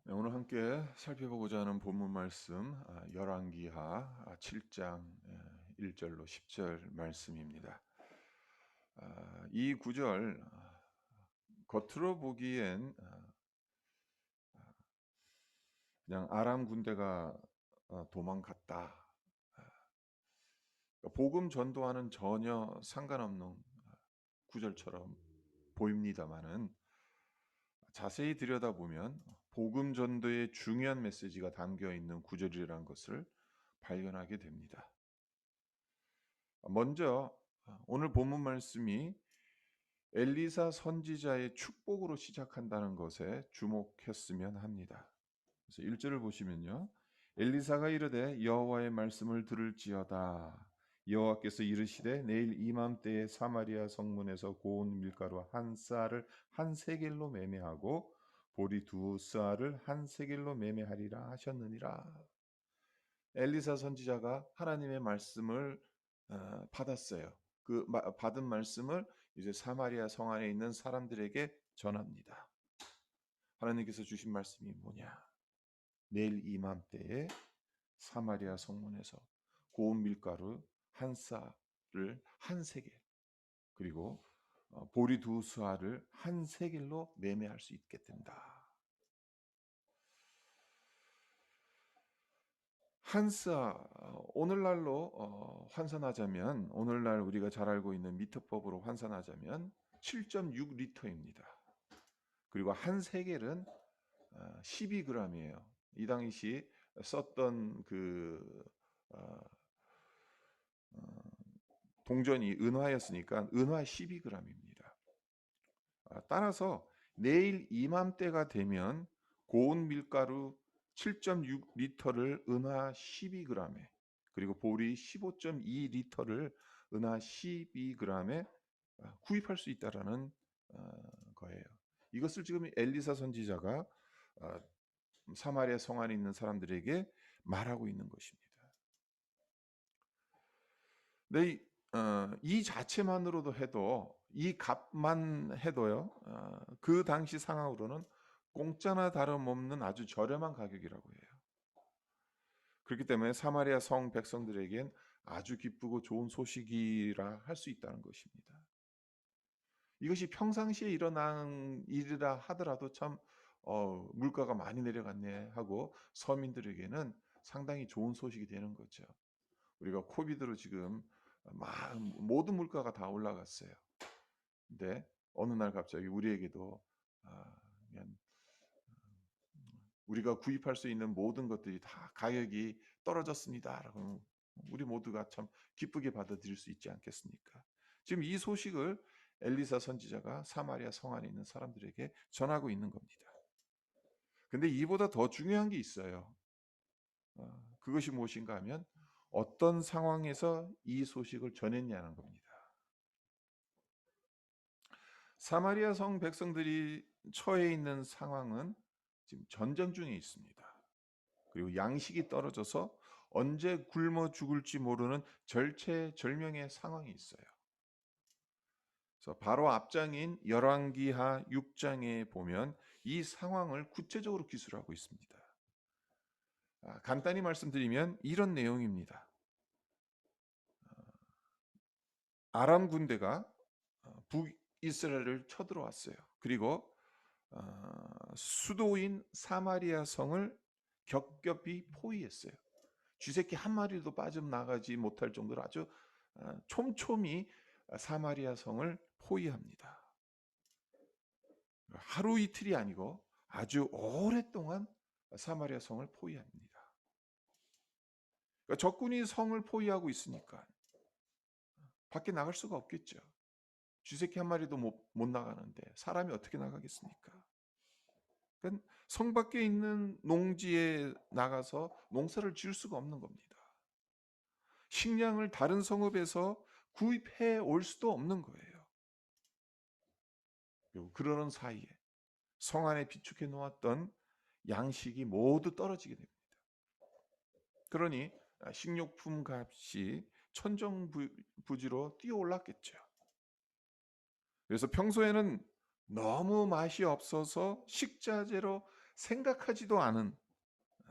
네, 오늘 함께 살펴보고자 하는 본문 말씀 열왕기하 7장 1절로 10절 말씀입니다. 이 구절 겉으로 보기엔 그냥 아람 군대가 도망갔다. 복음 전도와는 전혀 상관없는 구절처럼 보입니다만은 자세히 들여다보면 복음 전도의 중요한 메시지가 담겨 있는 구절이라는 것을 발견하게 됩니다. 먼저 오늘 본문 말씀이 엘리사 선지자의 축복으로 시작한다는 것에 주목했으면 합니다. 그래서 1절을 보시면요. 엘리사가 이르되 여호와의 말씀을 들을지어다. 여호와께서 이르시되 내일 이맘때에 사마리아 성문에서 고운 밀가루 한 쌀을 한 세겔로 매매하고 보리 두 쌀을 한 세겔로 매매하리라 하셨느니라. 엘리사 선지자가 하나님의 말씀을 받았어요. 그 받은 말씀을 이제 사마리아 성 안에 있는 사람들에게 전합니다. 하나님께서 주신 말씀이 뭐냐? 내일 이맘때에 사마리아 성문에서 고운 밀가루 한 쌀을 한 세겔 그리고 보리 두 수알을 한 세겔로 매매할 수 있게 된다. 한 쌀, 오늘날로 환산하자면 오늘날 우리가 잘 알고 있는 미터법으로 환산하자면 7.6리터입니다. 그리고 한 세겔은 12g이에요. 이 당시 썼던 그 동전이 은화였으니까 은화 12g입니다. 따라서 내일 이맘때가 되면 고운 밀가루 7.6리터를 은하 12g에 그리고 보리 15.2리터를 은하 12g에 구입할 수 있다라는 거예요. 이것을 지금 엘리사 선지자가 사마리아 성 안에 있는 사람들에게 말하고 있는 것입니다. 네, 이 자체만으로도 해도 이 값만 해도요. 그 당시 상황으로는 공짜나 다름없는 아주 저렴한 가격이라고 해요. 그렇기 때문에 사마리아 성 백성들에겐 아주 기쁘고 좋은 소식이라 할 수 있다는 것입니다. 이것이 평상시에 일어난 일이라 하더라도 참 물가가 많이 내려갔네 하고 서민들에게는 상당히 좋은 소식이 되는 거죠. 우리가 코비드로 지금 모든 물가가 다 올라갔어요. 근데 어느 날 갑자기 우리에게도 그냥 우리가 구입할 수 있는 모든 것들이 다 가격이 떨어졌습니다라고 우리 모두가 참 기쁘게 받아들일 수 있지 않겠습니까? 지금 이 소식을 엘리사 선지자가 사마리아 성 안에 있는 사람들에게 전하고 있는 겁니다. 근데 이보다 더 중요한 게 있어요. 그것이 무엇인가 하면 어떤 상황에서 이 소식을 전했냐는 겁니다. 사마리아 성 백성들이 처해 있는 상황은 지금 전쟁 중에 있습니다. 그리고 양식이 떨어져서 언제 굶어 죽을지 모르는 절체절명의 상황이 있어요. 그래서 바로 앞장인 열왕기하 6장에 보면 이 상황을 구체적으로 기술하고 있습니다. 간단히 말씀드리면 이런 내용입니다. 아람 군대가 북이스라엘을 쳐들어왔어요. 그리고 수도인 사마리아 성을 겹겹이 포위했어요. 쥐새끼 한 마리도 빠져나가지 못할 정도로 아주 촘촘히 사마리아 성을 포위합니다. 하루 이틀이 아니고 아주 오랫동안 사마리아 성을 포위합니다. 그러니까 적군이 성을 포위하고 있으니까 밖에 나갈 수가 없겠죠. 쥐새끼 한 마리도 못 나가는데 사람이 어떻게 나가겠습니까? 그러니까 성 밖에 있는 농지에 나가서 농사를 지을 수가 없는 겁니다. 식량을 다른 성읍에서 구입해 올 수도 없는 거예요. 그리고 그러는 사이에 성 안에 비축해 놓았던 양식이 모두 떨어지게 됩니다. 그러니 식료품 값이 천정부지로 뛰어올랐겠죠. 그래서 평소에는 너무 맛이 없어서 식자재로 생각하지도 않은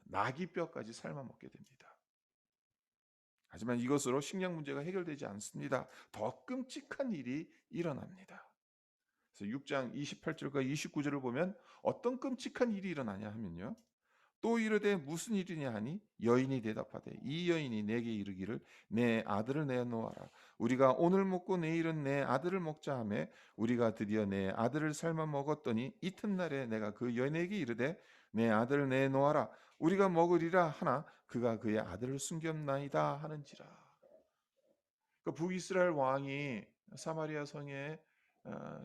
나귀뼈까지 삶아 먹게 됩니다. 하지만 이것으로 식량 문제가 해결되지 않습니다. 더 끔찍한 일이 일어납니다. 그래서 6장 28절과 29절을 보면 어떤 끔찍한 일이 일어나냐 하면요. 또 이르되 무슨 일이냐 하니 여인이 대답하되 이 여인이 내게 이르기를 내 아들을 내놓아라. 우리가 오늘 먹고 내일은 내 아들을 먹자 하매 우리가 드디어 내 아들을 삶아 먹었더니 이튿날에 내가 그 여인에게 이르되 내 아들을 내놓아라. 우리가 먹으리라 하나 그가 그의 아들을 숨겼나이다 하는지라. 그러니까 북이스라엘 왕이 사마리아 성에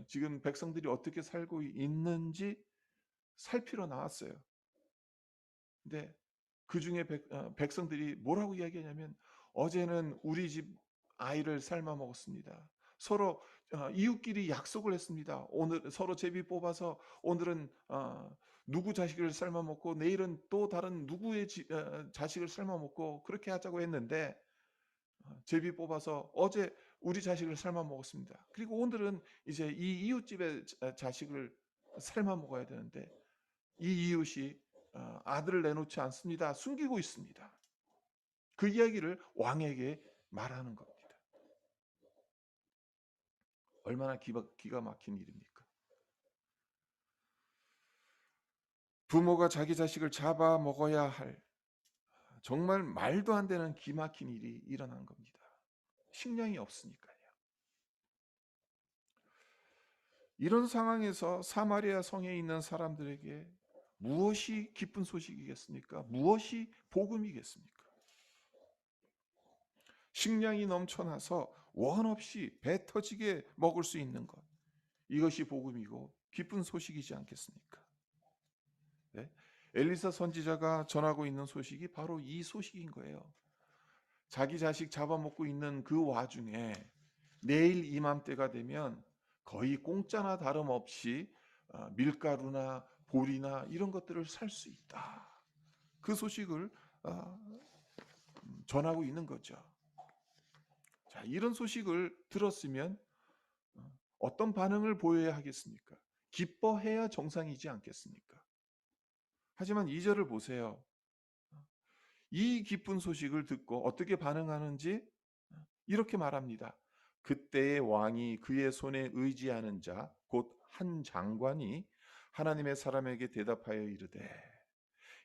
지금 백성들이 어떻게 살고 있는지 살피러 나왔어요. 근데 그중에 백성들이 뭐라고 이야기하냐면 어제는 우리 집 아이를 삶아 먹었습니다. 서로 이웃끼리 약속을 했습니다. 오늘 서로 제비 뽑아서 오늘은 누구 자식을 삶아 먹고 내일은 또 다른 누구의 자식을 삶아 먹고 그렇게 하자고 했는데 제비 뽑아서 어제 우리 자식을 삶아 먹었습니다. 그리고 오늘은 이제 이 이웃집의 자식을 삶아 먹어야 되는데 이 이웃이 아들을 내놓지 않습니다. 숨기고 있습니다. 그 이야기를 왕에게 말하는 겁니다. 얼마나 기가 막힌 일입니까? 부모가 자기 자식을 잡아 먹어야 할 정말 말도 안 되는 기막힌 일이 일어난 겁니다. 식량이 없으니까요. 이런 상황에서 사마리아 성에 있는 사람들에게 무엇이 기쁜 소식이겠습니까? 무엇이 복음이겠습니까? 식량이 넘쳐나서 원 없이 배 터지게 먹을 수 있는 것. 이것이 복음이고 기쁜 소식이지 않겠습니까? 네? 엘리사 선지자가 전하고 있는 소식이 바로 이 소식인 거예요. 자기 자식 잡아먹고 있는 그 와중에 내일 이맘때가 되면 거의 공짜나 다름없이 밀가루나 보리나 이런 것들을 살 수 있다. 그 소식을 전하고 있는 거죠. 자, 이런 소식을 들었으면 어떤 반응을 보여야 하겠습니까? 기뻐해야 정상이지 않겠습니까? 하지만 2절을 보세요. 이 기쁜 소식을 듣고 어떻게 반응하는지 이렇게 말합니다. 그때의 왕이 그의 손에 의지하는 자, 곧 한 장관이 하나님의 사람에게 대답하여 이르되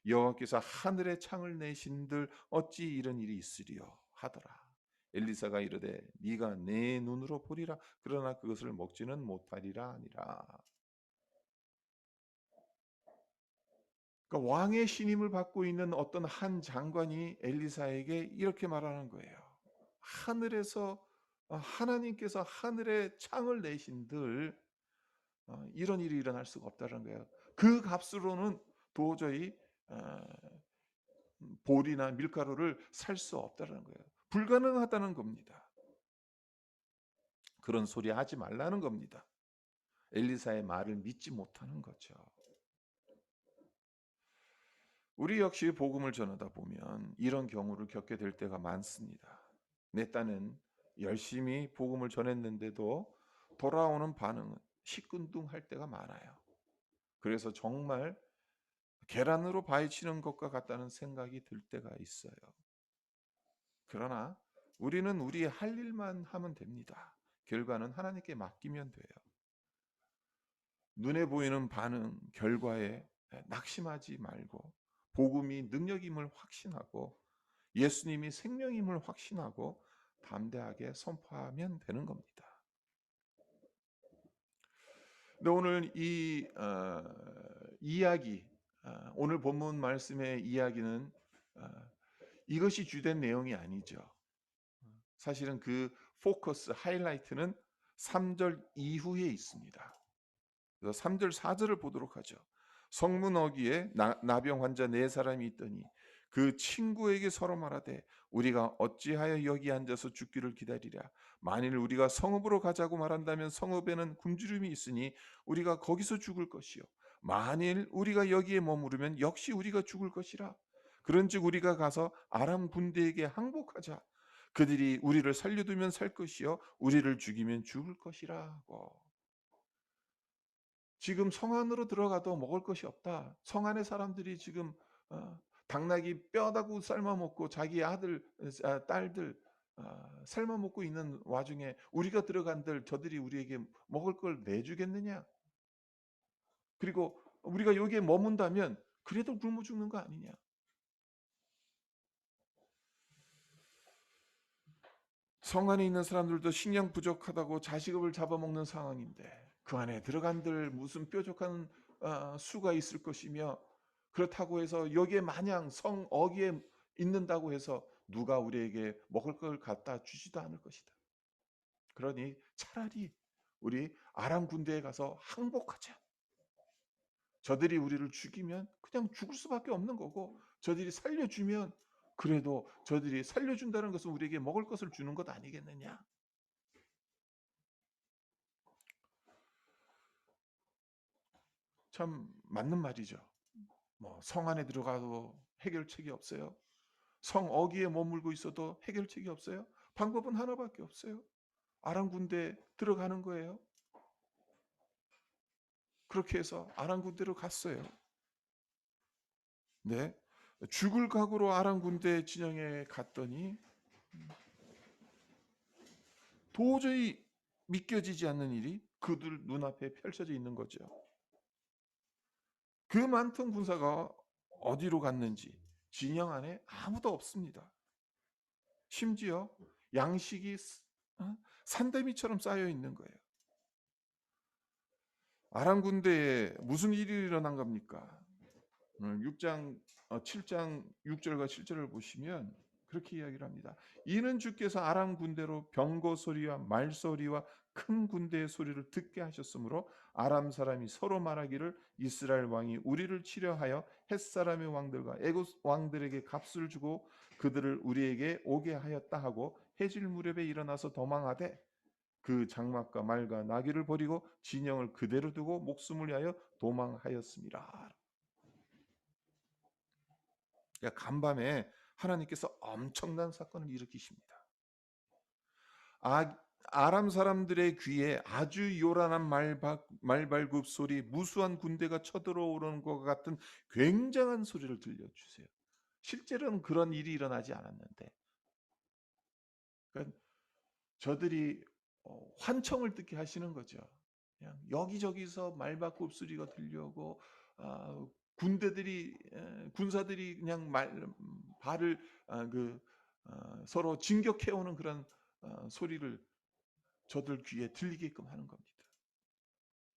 여호와께서 하늘에 창을 내신들 어찌 이런 일이 있으리요 하더라. 엘리사가 이르되 네가 내 눈으로 보리라 그러나 그것을 먹지는 못하리라 하니라. 그러니까 왕의 신임을 받고 있는 어떤 한 장관이 엘리사에게 이렇게 말하는 거예요. 하늘에서 하나님께서 하늘에 창을 내신들 이런 일이 일어날 수가 없다는 거예요. 그 값으로는 도저히 보리나 밀가루를 살 수 없다는 거예요. 불가능하다는 겁니다. 그런 소리 하지 말라는 겁니다. 엘리사의 말을 믿지 못하는 거죠. 우리 역시 복음을 전하다 보면 이런 경우를 겪게 될 때가 많습니다. 내 딴은 열심히 복음을 전했는데도 돌아오는 반응은 시큰둥할 때가 많아요. 그래서 정말 계란으로 바위치는 것과 같다는 생각이 들 때가 있어요. 그러나 우리는 우리 할 일만 하면 됩니다. 결과는 하나님께 맡기면 돼요. 눈에 보이는 반응, 결과에 낙심하지 말고 복음이 능력임을 확신하고 예수님이 생명임을 확신하고 담대하게 선포하면 되는 겁니다. 근데 오늘 이 이야기, 오늘 본문 말씀의 이야기는 이것이 주된 내용이 아니죠. 사실은 그 포커스, 하이라이트는 3절 이후에 있습니다. 그래서 3절, 4절을 보도록 하죠. 성문 어귀에 나병 환자 4사람이 있더니 그 친구에게 서로 말하되 우리가 어찌하여 여기 앉아서 죽기를 기다리랴. 만일 우리가 성읍으로 가자고 말한다면 성읍에는 굶주림이 있으니 우리가 거기서 죽을 것이요. 만일 우리가 여기에 머무르면 역시 우리가 죽을 것이라. 그런즉 우리가 가서 아람 군대에게 항복하자. 그들이 우리를 살려두면 살 것이요 우리를 죽이면 죽을 것이라 하고. 지금 성 안으로 들어가도 먹을 것이 없다. 성 안의 사람들이 지금 당나귀 뼈다구 삶아 먹고 자기 아들 딸들 삶아 먹고 있는 와중에 우리가 들어간들 저들이 우리에게 먹을 걸 내주겠느냐? 그리고 우리가 여기에 머문다면 그래도 굶어 죽는 거 아니냐? 성 안에 있는 사람들도 식량 부족하다고 자식을 잡아먹는 상황인데 그 안에 들어간들 무슨 뾰족한 수가 있을 것이며, 그렇다고 해서 여기에 마냥 성 어귀에 있는다고 해서 누가 우리에게 먹을 걸 갖다 주지도 않을 것이다. 그러니 차라리 우리 아람 군대에 가서 항복하자. 저들이 우리를 죽이면 그냥 죽을 수밖에 없는 거고, 저들이 살려주면 그래도 저들이 살려준다는 것은 우리에게 먹을 것을 주는 것 아니겠느냐. 참 맞는 말이죠. 뭐 성 안에 들어가도 해결책이 없어요. 성 어귀에 머물고 있어도 해결책이 없어요. 방법은 하나밖에 없어요. 아람 군대에 들어가는 거예요. 그렇게 해서 아람 군대로 갔어요. 네. 죽을 각오로 아람 군대 진영에 갔더니 도저히 믿겨지지 않는 일이 그들 눈앞에 펼쳐져 있는 거죠. 그 많던 군사가 어디로 갔는지 진영 안에 아무도 없습니다. 심지어 양식이 산더미처럼 쌓여 있는 거예요. 아람 군대에 무슨 일이 일어난 겁니까? 6장 7장 6절과 7절을 보시면 그렇게 이야기를 합니다. 이는 주께서 아람 군대로 병거 소리와 말 소리와 큰 군대의 소리를 듣게 하셨으므로 아람 사람이 서로 말하기를 이스라엘 왕이 우리를 치려하여 헷 사람의 왕들과 애굽 왕들에게 값을 주고 그들을 우리에게 오게 하였다 하고 해질 무렵에 일어나서 도망하되 그 장막과 말과 나귀를 버리고 진영을 그대로 두고 목숨을 위하여 도망하였습니다. 그러니까 간밤에 하나님께서 엄청난 사건을 일으키십니다. 아람 사람들의 귀에 아주 요란한 말발굽 소리, 무수한 군대가 쳐들어오는 것 같은 굉장한 소리를 들려주세요. 실제로는 그런 일이 일어나지 않았는데, 그러니까 저들이 환청을 듣게 하시는 거죠. 그냥 여기저기서 말발굽 소리가 들려오고 군사들이 그냥 발을 서로 진격해오는 그런 소리를 저들 귀에 들리게끔 하는 겁니다.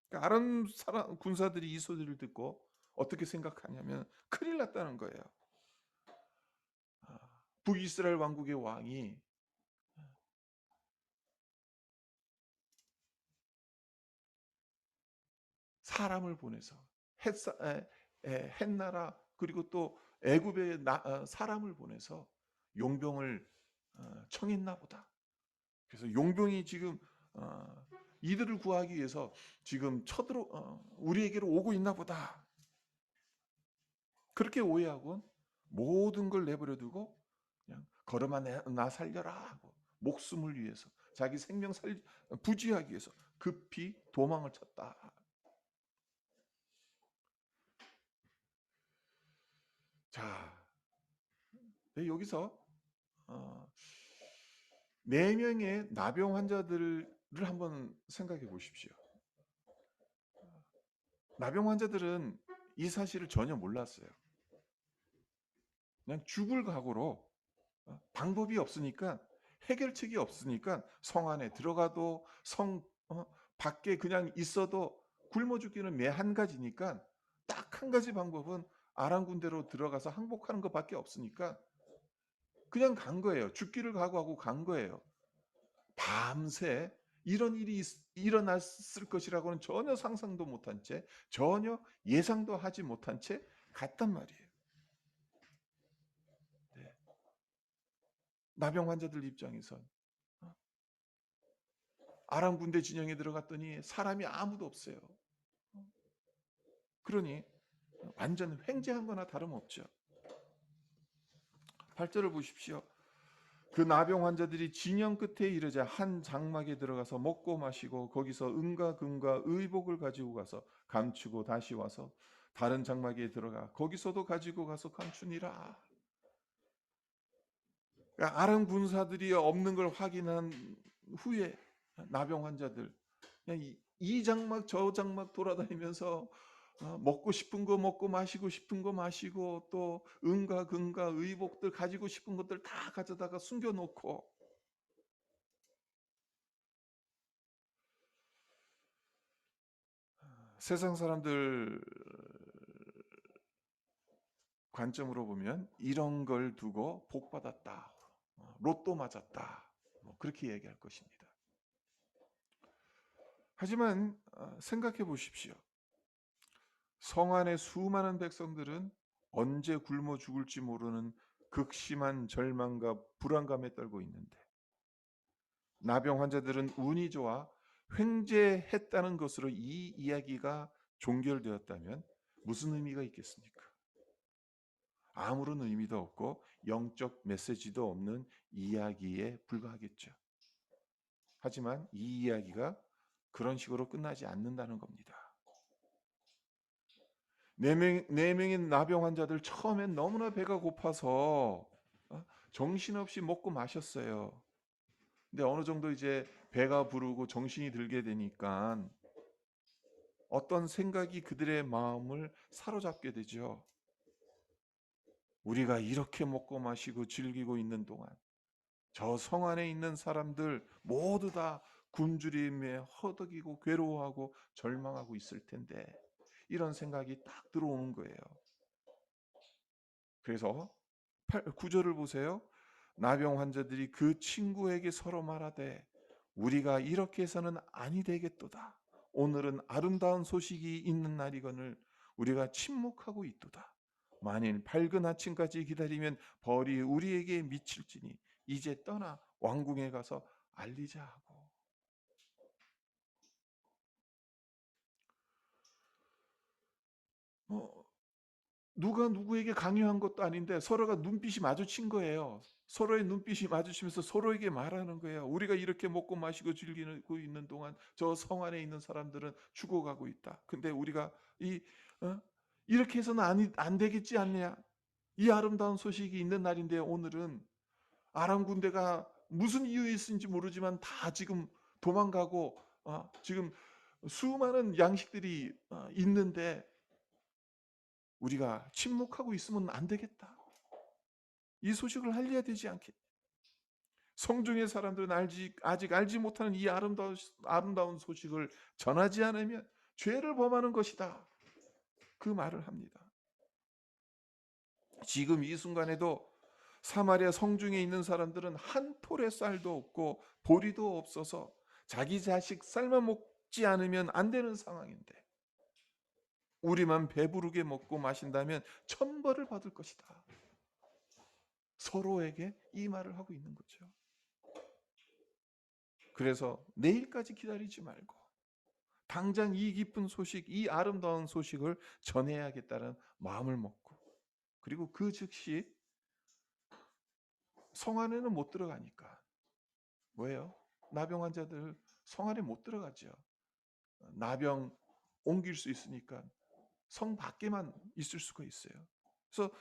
그러니까 아람 군사들이 이 소리를 듣고 어떻게 생각하냐면 큰일 났다는 거예요. 북이스라엘 왕국의 왕이 사람을 보내서 햇나라 그리고 또 애굽의 사람을 보내서 용병을 청했나 보다. 그래서 용병이 지금 이들을 구하기 위해서 지금 우리에게로 오고 있나 보다. 그렇게 오해하고 모든 걸 내버려 두고 그냥 걸음아 나 살려라 하고 목숨을 위해서 자기 생명 부지하기 위해서 급히 도망을 쳤다. 자, 여기서 4명의 나병 환자들을 한번 생각해 보십시오. 나병 환자들은 이 사실을 전혀 몰랐어요. 그냥 죽을 각오로 방법이 없으니까, 해결책이 없으니까 성 안에 들어가도 성 밖에 그냥 있어도 굶어 죽기는 매 한 가지니까 딱 한 가지 방법은 아람 군대로 들어가서 항복하는 것밖에 없으니까 그냥 간 거예요. 죽기를 각오하고 간 거예요. 밤새 이런 일이 일어났을 것이라고는 전혀 상상도 못한 채, 전혀 예상도 하지 못한 채 갔단 말이에요. 네. 나병 환자들 입장에선 아람 군대 진영에 들어갔더니 사람이 아무도 없어요. 그러니 완전 횡재한 거나 다름없죠. 8절을 보십시오. 그 나병 환자들이 진영 끝에 이르자 한 장막에 들어가서 먹고 마시고 거기서 은과 금과 의복을 가지고 가서 감추고 다시 와서 다른 장막에 들어가 거기서도 가지고 가서 감추니라. 그러니까 아람 군사들이 없는 걸 확인한 후에 나병 환자들 그냥 이 장막 저 장막 돌아다니면서 먹고 싶은 거 먹고 마시고 싶은 거 마시고 또 은과 금과 의복들 가지고 싶은 것들 다 가져다가 숨겨놓고 세상 사람들 관점으로 보면 이런 걸 두고 복 받았다, 로또 맞았다, 뭐 그렇게 얘기할 것입니다. 하지만 생각해 보십시오. 성 안의 수많은 백성들은 언제 굶어 죽을지 모르는 극심한 절망과 불안감에 떨고 있는데 나병 환자들은 운이 좋아 횡재했다는 것으로 이 이야기가 종결되었다면 무슨 의미가 있겠습니까? 아무런 의미도 없고 영적 메시지도 없는 이야기에 불과하겠죠. 하지만 이 이야기가 그런 식으로 끝나지 않는다는 겁니다. 네 명의 나병 환자들 처음엔 너무나 배가 고파서 정신없이 먹고 마셨어요. 근데 어느 정도 이제 배가 부르고 정신이 들게 되니까 어떤 생각이 그들의 마음을 사로잡게 되죠. 우리가 이렇게 먹고 마시고 즐기고 있는 동안 저 성 안에 있는 사람들 모두 다 굶주림에 허덕이고 괴로워하고 절망하고 있을 텐데 이런 생각이 딱 들어오는 거예요. 그래서 9절을 보세요. 나병 환자들이 그 친구에게 서로 말하되 우리가 이렇게 해서는 아니 되겠도다. 오늘은 아름다운 소식이 있는 날이거늘 우리가 침묵하고 있도다. 만일 밝은 아침까지 기다리면 벌이 우리에게 미칠지니 이제 떠나 왕궁에 가서 알리자 하고. 뭐 누가 누구에게 강요한 것도 아닌데 서로가 눈빛이 마주친 거예요. 서로의 눈빛이 마주치면서 서로에게 말하는 거예요. 우리가 이렇게 먹고 마시고 즐기고 있는 동안 저 성 안에 있는 사람들은 죽어가고 있다. 근데 우리가 어? 이렇게 해서는 안 되겠지 않냐? 이 아름다운 소식이 있는 날인데 오늘은 아람 군대가 무슨 이유에 있는지 모르지만 다 지금 도망가고 지금 수많은 양식들이 있는데 우리가 침묵하고 있으면 안 되겠다. 이 소식을 알려야 되지 않겠냐. 성중의 사람들은 아직 알지 못하는 이 아름다운 소식을 전하지 않으면 죄를 범하는 것이다. 그 말을 합니다. 지금 이 순간에도 사마리아 성중에 있는 사람들은 한 톨의 쌀도 없고 보리도 없어서 자기 자식 삶아 먹지 않으면 안 되는 상황인데 우리만 배부르게 먹고 마신다면 천벌을 받을 것이다. 서로에게 이 말을 하고 있는 거죠. 그래서 내일까지 기다리지 말고 당장 이 기쁜 소식, 이 아름다운 소식을 전해야겠다는 마음을 먹고 그리고 그 즉시 성 안에는 못 들어가니까 뭐예요? 나병 환자들 성 안에 못 들어가죠. 나병 옮길 수 있으니까 성 밖에만 있을 수가 있어요. 그래서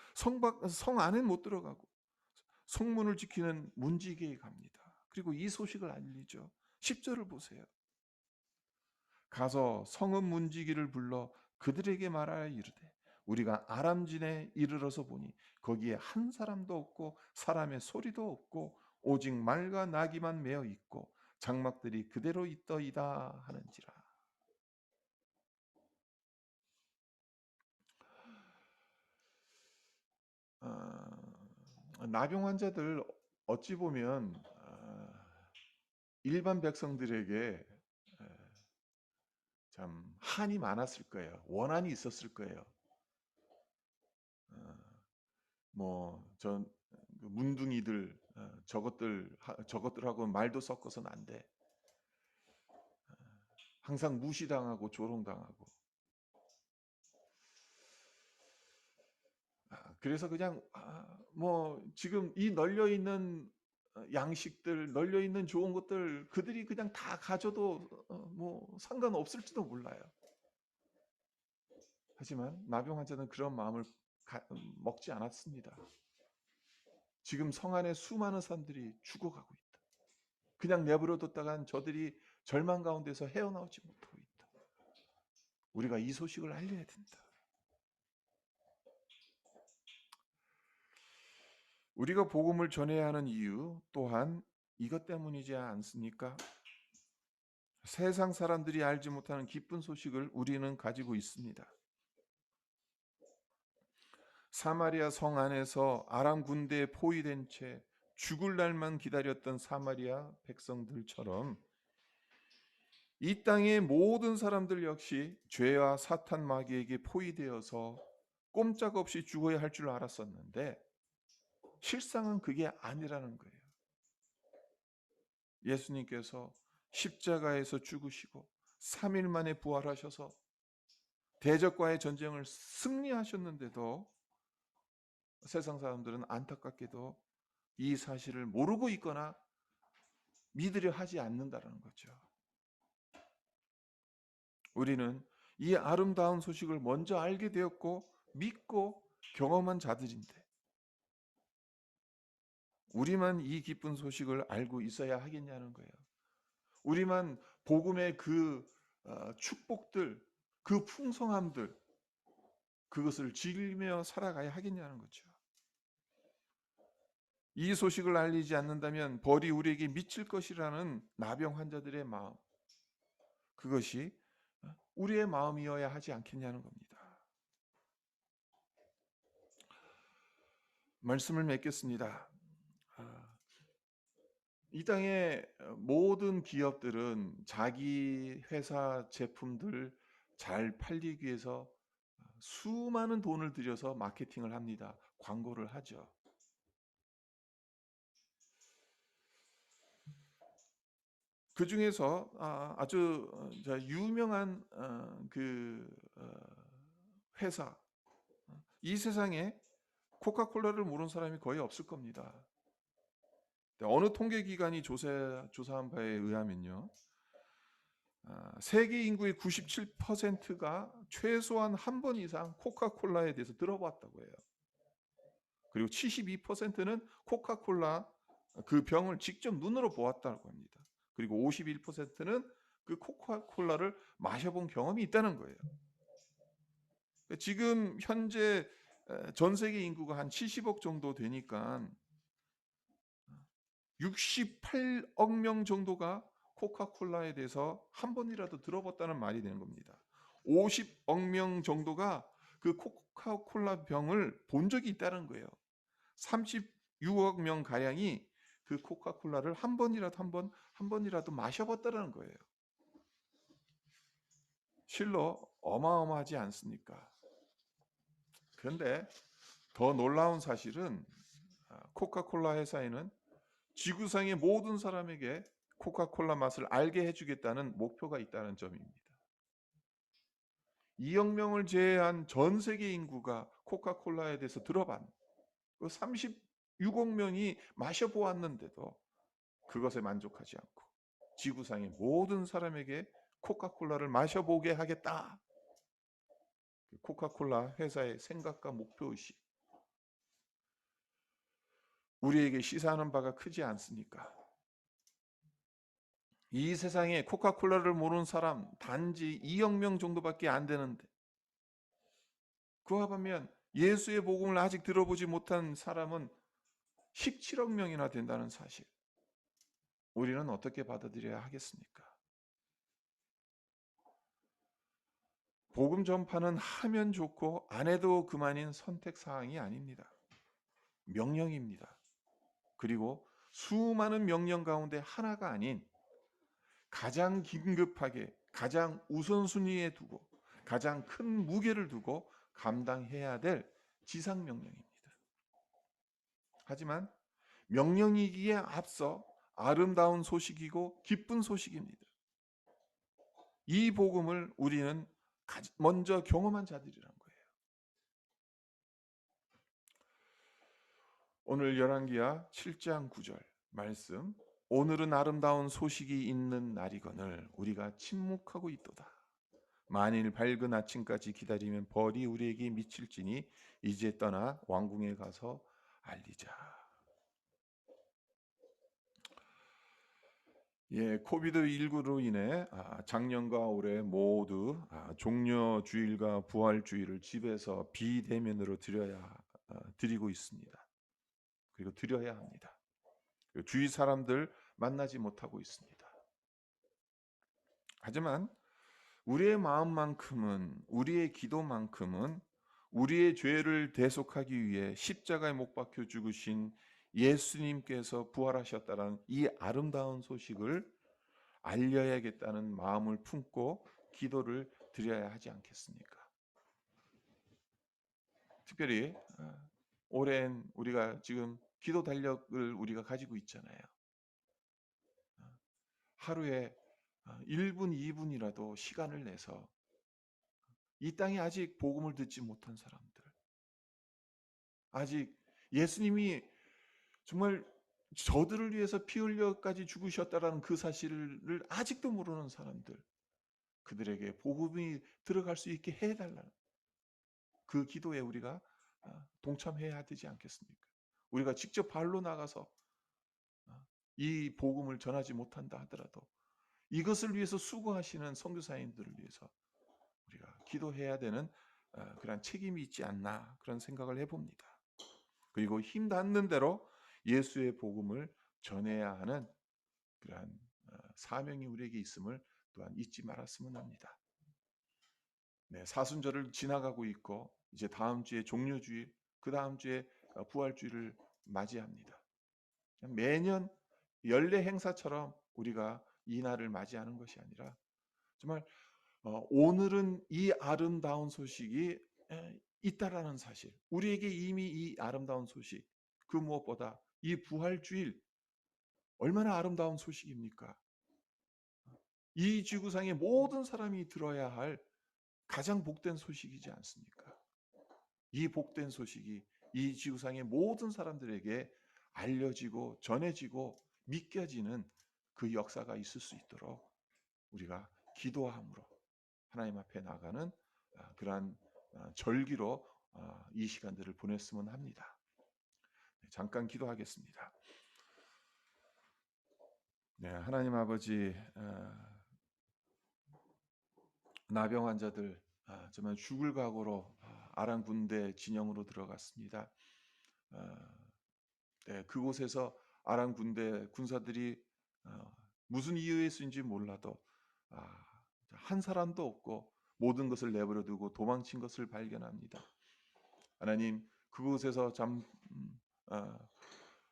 성 안에 못 들어가고 성문을 지키는 문지기에 갑니다. 그리고 이 소식을 알리죠. 10절을 보세요. 가서 성읍 문지기를 불러 그들에게 말하여 이르되 우리가 아람진에 이르러서 보니 거기에 한 사람도 없고 사람의 소리도 없고 오직 말과 나귀만 메어 있고 장막들이 그대로 있더이다 하는지라. 나병 환자들 어찌 보면 일반 백성들에게 참 한이 많았을 거예요. 원한이 있었을 거예요. 뭐전 문둥이들 저것들하고 말도 섞어서는 안 돼. 항상 무시당하고 조롱당하고. 그래서 그냥 뭐 지금 이 널려 있는 양식들, 널려 있는 좋은 것들 그들이 그냥 다 가져도 뭐 상관없을지도 몰라요. 하지만 나병 환자는 그런 마음을 먹지 않았습니다. 지금 성 안에 수많은 사람들이 죽어가고 있다. 그냥 내버려뒀다간 저들이 절망 가운데서 헤어나오지 못하고 있다. 우리가 이 소식을 알려야 된다. 우리가 복음을 전해야 하는 이유 또한 이것 때문이지 않습니까? 세상 사람들이 알지 못하는 기쁜 소식을 우리는 가지고 있습니다. 사마리아 성 안에서 아람 군대에 포위된 채 죽을 날만 기다렸던 사마리아 백성들처럼 이 땅의 모든 사람들 역시 죄와 사탄 마귀에게 포위되어서 꼼짝없이 죽어야 할 줄 알았었는데 실상은 그게 아니라는 거예요. 예수님께서 십자가에서 죽으시고 3일 만에 부활하셔서 대적과의 전쟁을 승리하셨는데도 세상 사람들은 안타깝게도 이 사실을 모르고 있거나 믿으려 하지 않는다는 거죠. 우리는 이 아름다운 소식을 먼저 알게 되었고 믿고 경험한 자들인데 우리만 이 기쁜 소식을 알고 있어야 하겠냐는 거예요. 우리만 복음의 그 축복들, 그 풍성함들 그것을 즐기며 살아가야 하겠냐는 거죠. 이 소식을 알리지 않는다면 벌이 우리에게 미칠 것이라는 나병 환자들의 마음, 그것이 우리의 마음이어야 하지 않겠냐는 겁니다. 말씀을 맺겠습니다. 이 땅의 모든 기업들은 자기 회사 제품들 잘 팔리기 위해서 수많은 돈을 들여서 마케팅을 합니다. 광고를 하죠. 그 중에서 아주 유명한 회사, 이 세상에 코카콜라를 모르는 사람이 거의 없을 겁니다. 어느 통계기관이 조사한 바에 의하면요, 세계 인구의 97%가 최소한 한 번 이상 코카콜라에 대해서 들어봤다고 해요. 그리고 72%는 코카콜라 그 병을 직접 눈으로 보았다고 합니다. 그리고 51%는 그 코카콜라를 마셔본 경험이 있다는 거예요. 지금 현재 전 세계 인구가 한 70억 정도 되니까 68억 명 정도가 코카콜라에 대해서 한 번이라도 들어봤다는 말이 되는 겁니다. 50억 명 정도가 그 코카콜라 병을 본 적이 있다는 거예요. 36억 명 가량이 그 코카콜라를 한 번이라도 마셔봤다는 거예요. 실로 어마어마하지 않습니까? 그런데 더 놀라운 사실은 코카콜라 회사에는 지구상의 모든 사람에게 코카콜라 맛을 알게 해주겠다는 목표가 있다는 점입니다. 2억 명을 제외한 전 세계 인구가 코카콜라에 대해서 들어반 36억 명이 마셔보았는데도 그것에 만족하지 않고 지구상의 모든 사람에게 코카콜라를 마셔보게 하겠다. 코카콜라 회사의 생각과 목표의식, 우리에게 시사하는 바가 크지 않습니까? 이 세상에 코카콜라를 모르는 사람 단지 2억 명 정도밖에 안 되는데 그와 반면 예수의 복음을 아직 들어보지 못한 사람은 17억 명이나 된다는 사실, 우리는 어떻게 받아들여야 하겠습니까? 복음 전파는 하면 좋고 안 해도 그만인 선택사항이 아닙니다. 명령입니다. 그리고 수많은 명령 가운데 하나가 아닌 가장 긴급하게 가장 우선순위에 두고 가장 큰 무게를 두고 감당해야 될 지상명령입니다. 하지만 명령이기에 앞서 아름다운 소식이고 기쁜 소식입니다. 이 복음을 우리는 먼저 경험한 자들이란 거예요. 오늘 열왕기하 7장 9절 말씀. 오늘은 아름다운 소식이 있는 날이거늘 우리가 침묵하고 있도다. 만일 밝은 아침까지 기다리면 벌이 우리에게 미칠지니 이제 떠나 왕궁에 가서 알리자. 예, 코비드19로 인해 작년과 올해 모두 종려주일과 부활주일을 집에서 비대면으로 드리고 있습니다. 그리고 드려야 합니다. 그리고 주위 사람들 만나지 못하고 있습니다. 하지만 우리의 마음만큼은, 우리의 기도만큼은 우리의 죄를 대속하기 위해 십자가에 못 박혀 죽으신 예수님께서 부활하셨다는 이 아름다운 소식을 알려야겠다는 마음을 품고 기도를 드려야 하지 않겠습니까? 특별히 오랜 우리가 지금 기도 달력을 우리가 가지고 있잖아요. 하루에 1분, 2분이라도 시간을 내서 이 땅에 아직 복음을 듣지 못한 사람들, 아직 예수님이 정말 저들을 위해서 피 흘려까지 죽으셨다라는 그 사실을 아직도 모르는 사람들, 그들에게 복음이 들어갈 수 있게 해달라는 그 기도에 우리가 동참해야 되지 않겠습니까? 우리가 직접 발로 나가서 이 복음을 전하지 못한다 하더라도 이것을 위해서 수고하시는 선교사님들을 위해서 우리가 기도해야 되는 그런 책임이 있지 않나 그런 생각을 해봅니다. 그리고 힘 닿는 대로 예수의 복음을 전해야 하는 그러한 사명이 우리에게 있음을 또한 잊지 말았으면 합니다. 네, 사순절을 지나가고 있고 이제 다음 주에 종려주일, 그 다음 주에 부활주일을 맞이합니다. 매년 연례 행사처럼 우리가 이 날을 맞이하는 것이 아니라 정말 오늘은 이 아름다운 소식이 있다라는 사실, 우리에게 이미 이 아름다운 소식, 그 무엇보다 이 부활주일 얼마나 아름다운 소식입니까? 이 지구상의 모든 사람이 들어야 할 가장 복된 소식이지 않습니까? 이 복된 소식이 이 지구상의 모든 사람들에게 알려지고 전해지고 믿겨지는 그 역사가 있을 수 있도록 우리가 기도함으로 하나님 앞에 나가는 그러한 절기로 이 시간들을 보냈으면 합니다. 잠깐 기도하겠습니다. 네, 하나님 아버지, 나병 환자들 정말 죽을 각오로 아랑 군대 진영으로 들어갔습니다. 네, 그곳에서 아랑 군대 군사들이 무슨 이유에서인지 몰라도 한 사람도 없고 모든 것을 내버려 두고 도망친 것을 발견합니다. 하나님, 그곳에서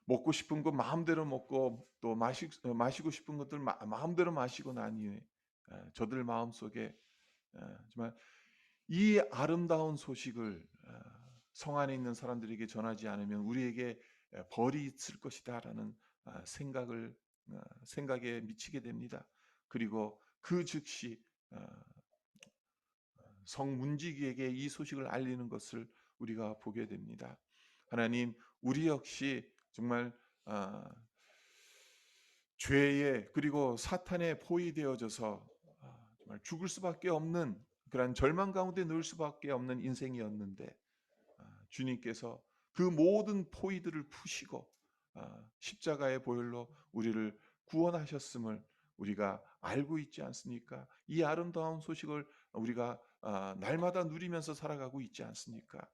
먹고 싶은 거 마음대로 먹고 또 마시고 싶은 것들 마음대로 마시고 난 이후에 저들 마음속에 정말 이 아름다운 소식을 성 안에 있는 사람들에게 전하지 않으면 우리에게 벌이 있을 것이다라는 생각에 미치게 됩니다. 그리고 그 즉시 성문지기에게 이 소식을 알리는 것을 우리가 보게 됩니다. 하나님, 우리 역시 정말 죄에 그리고 사탄에 포위되어져서 정말 죽을 수밖에 없는 그런 절망 가운데 놓을 수밖에 없는 인생이었는데 주님께서 그 모든 포위들을 푸시고 십자가의 보혈로 우리를 구원하셨음을 우리가 알고 있지 않습니까? 이 아름다운 소식을 우리가 날마다 누리면서 살아가고 있지 않습니까?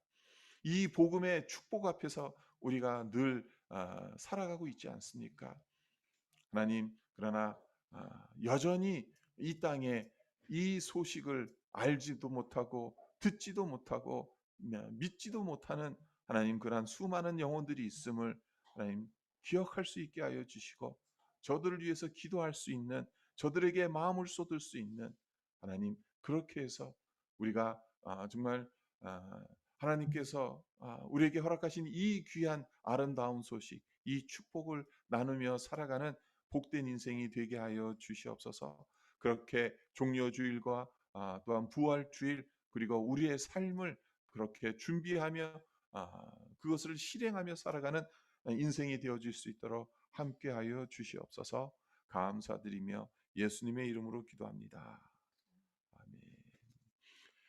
이 복음의 축복 앞에서 우리가 늘 살아가고 있지 않습니까? 하나님, 그러나 여전히 이 땅에 이 소식을 알지도 못하고 듣지도 못하고 믿지도 못하는 하나님 그러한 수많은 영혼들이 있음을 하나님 기억할 수 있게 하여 주시고 저들을 위해서 기도할 수 있는 저들에게 마음을 쏟을 수 있는 하나님 그렇게 해서 우리가 정말 하나님께서 우리에게 허락하신 이 귀한 아름다운 소식 이 축복을 나누며 살아가는 복된 인생이 되게 하여 주시옵소서. 그렇게 종려주일과 또한 부활주일 그리고 우리의 삶을 그렇게 준비하며 그것을 실행하며 살아가는 인생이 되어질 수 있도록 함께하여 주시옵소서. 감사드리며 예수님의 이름으로 기도합니다.